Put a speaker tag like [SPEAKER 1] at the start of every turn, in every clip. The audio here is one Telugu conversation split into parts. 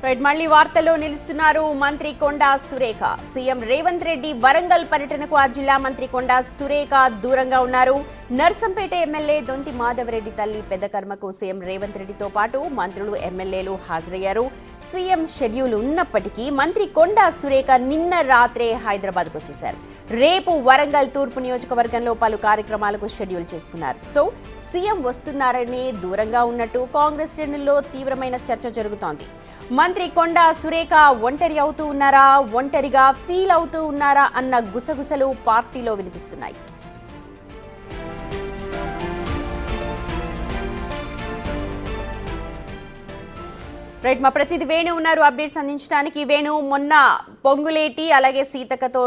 [SPEAKER 1] రైట్ మళ్ళీ వార్తల్లో నిలుస్తున్నారు మంత్రి కొండా సురేఖ. సీఎం రేవంత్ రెడ్డి వరంగల్ పర్యటనకు ఆ జిల్లా మంత్రి కొండా సురేఖ దూరంగా ఉన్నారు. నర్సంపేట ఎమ్మెల్యే దొంతి మాధవరెడ్డి తల్లి పెద్దకర్మకు సీఎం రేవంత్ రెడ్డితో పాటు మంత్రులు ఎమ్మెల్యేలు హాజరయ్యారు. సీఎం షెడ్యూల్ ఉన్నప్పటికీ మంత్రి కొండా సురేఖ నిన్న రాత్రే హైదరాబాద్కు వచ్చేశారు. రేపు వరంగల్ తూర్పు నియోజకవర్గంలో పలు కార్యక్రమాలకు షెడ్యూల్ చేసుకున్నారు. సో సీఎం వస్తున్నారని దూరంగా ఉన్నట్టు కాంగ్రెస్ శ్రేణుల్లో తీవ్రమైన చర్చ జరుగుతోంది. మంత్రి కొండా సురేఖ ఒంటరి అవుతూ ఉన్నారా, ఒంటరిగా ఫీల్ అవుతూ ఉన్నారా అన్న గుసగుసలు పార్టీలో వినిపిస్తున్నాయి. రైట్ మా ప్రతినిధి వేణు ఉన్నారు అప్డేట్స్ అందించడానికి. వేణు, మొన్న పొంగులేటి అలాగే సీతక్కతో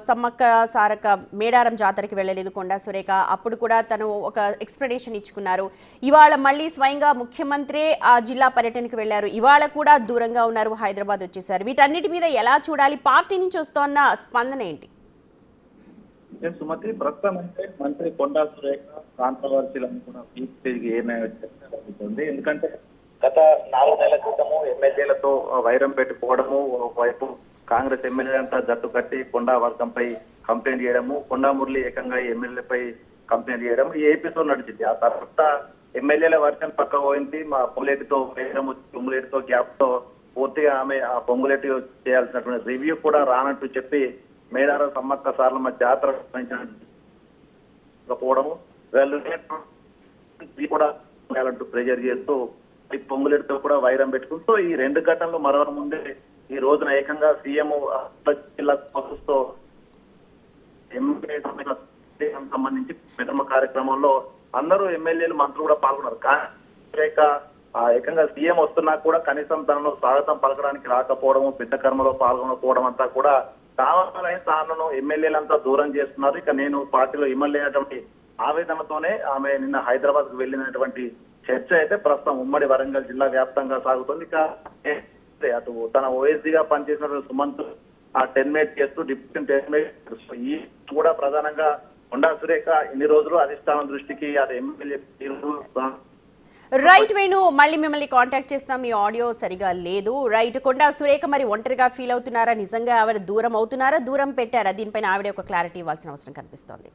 [SPEAKER 1] సమ్మక్క సారక్క మేడారం జాతరకి వెళ్ళలేదు కొండా సురేఖ. అప్పుడు కూడా తను ఒక ఎక్స్ప్లెనేషన్ ఇచ్చుకున్నారు. ఇవాళ మళ్ళీ స్వయంగా ముఖ్యమంత్రి ఆ జిల్లా పర్యటనకు వెళ్లారు. ఇవాళ కూడా దూరంగా ఉన్నారు, హైదరాబాద్ వచ్చేసారు. వీటన్నిటి మీద ఎలా చూడాలి? పార్టీ నుంచి వస్తోన్న స్పందన ఏంటి?
[SPEAKER 2] సుమతి, ప్రస్తుతం అంటే మంత్రి కొండా సురేఖ కాంట్రవర్సీలను కూడా ఏమైతుంది. ఎందుకంటే గత 4 నెలల క్రితము ఎమ్మెల్యేలతో వైరం పెట్టుకోవడము, ఒకవైపు కాంగ్రెస్ ఎమ్మెల్యేలంతా జట్టు కట్టి కొండా వర్గంపై కంప్లైంట్ చేయడము, కొండా మురళి ఏకంగా ఎమ్మెల్యేపై కంప్లైంట్ చేయడం ఈ ఎపిసోడ్ నడిచింది. ఆ తర్వాత ఎమ్మెల్యేల వర్గం పక్క పోయింది. మా పొంగులేటితో వేయడము, పొంగులేటితో గ్యాప్ తో పూర్తిగా ఆమె ఆ పొంగులేటి చేయాల్సినటువంటి రివ్యూ కూడా రానట్టు చెప్పి మేడారం సమ్మక్క సారలమ్మ జాతర పోవడము, వాళ్ళు కూడా ప్రెజర్ చేస్తూ పొంగులేటితో కూడా వైరం పెట్టుకుంటూ ఈ 2 ఘటనలు మరొక ముందే ఈ రోజున ఏకంగా సీఎం జిల్లాతో సంబంధించి పెద్దమ్మ కార్యక్రమంలో అందరూ ఎమ్మెల్యేలు మంత్రులు కూడా పాల్గొన్నారు. కానీ ఏకంగా సీఎం వస్తున్నా కూడా కనీసం తనను స్వాగతం పలకడానికి రాకపోవడము, పెద్ద కర్మలో పాల్గొనకపోవడం అంతా కూడా కావాలని తాను ఎమ్మెల్యేలంతా దూరం చేస్తున్నారు. ఇక నేను పార్టీలో ఎమ్మెల్యేటువంటి ఆవేదనతోనే ఆమె నిన్న హైదరాబాద్ కు వెళ్ళినటువంటి చర్చ అయితే ప్రస్తుతం ఉమ్మడి వరంగల్ జిల్లా వ్యాప్తంగా సాగుతుంది. ఇక అటు తన ఓఎస్డీగా పనిచేసిన సుమంత్ ఆ 10 మేట్ చేస్తూ డిప్యూటీ 10 మేట్ ఈ కూడా ప్రధానంగా కొండా సురేఖ ఇన్ని రోజులు అధిష్టానం దృష్టికి అది ఎమ్మెల్యే.
[SPEAKER 1] రైట్ వేణు, మళ్ళీ మిమ్మల్ని కాంటాక్ట్ చేస్తాం. మీ ఆడియో సరిగా లేదు. రైట్, కొండా సురేఖ మరి ఒంటరిగా ఫీల్ అవుతున్నారా? నిజంగా ఆవిడ దూరం అవుతున్నారా, దూరం పెట్టారా? దీనిపైన ఆవిడ ఒక క్లారిటీ ఇవ్వాల్సిన అవసరం కనిపిస్తోంది.